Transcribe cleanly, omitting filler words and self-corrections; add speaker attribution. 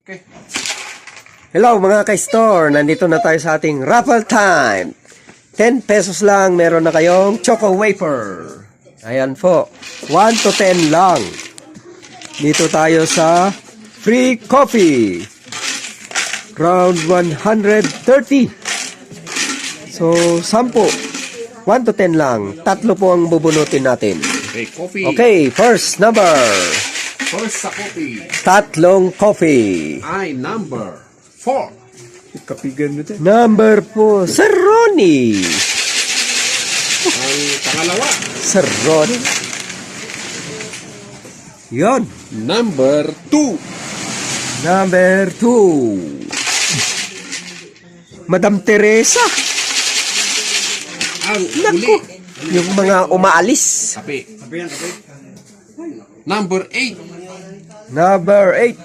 Speaker 1: Okay.
Speaker 2: Hello mga ka-store, nandito na tayo sa ating raffle time. 10 pesos lang, meron na kayong choco wafer. Ayan po, 1 to 10 lang. Dito tayo sa free coffee. Round 130. So, 10. 1 to 10 lang. Tatlo po ang bubunutin natin.
Speaker 1: Okay, coffee.
Speaker 2: Okay, first number.
Speaker 1: First sa coffee
Speaker 2: Tatlong coffee.
Speaker 1: ay number 4.
Speaker 3: Kapigan mo dyan.
Speaker 2: Number 4, Sir Ronnie.
Speaker 1: Ang pangalawa,
Speaker 2: Sir Ronnie. Yon.
Speaker 1: number 2.
Speaker 2: Number 2. Madam Teresa.
Speaker 1: Ang
Speaker 2: Naku.
Speaker 1: uli,
Speaker 2: Yung mga umaalis.
Speaker 1: kape.
Speaker 3: Kape yan, kape.
Speaker 1: Number 8.
Speaker 2: Number 8.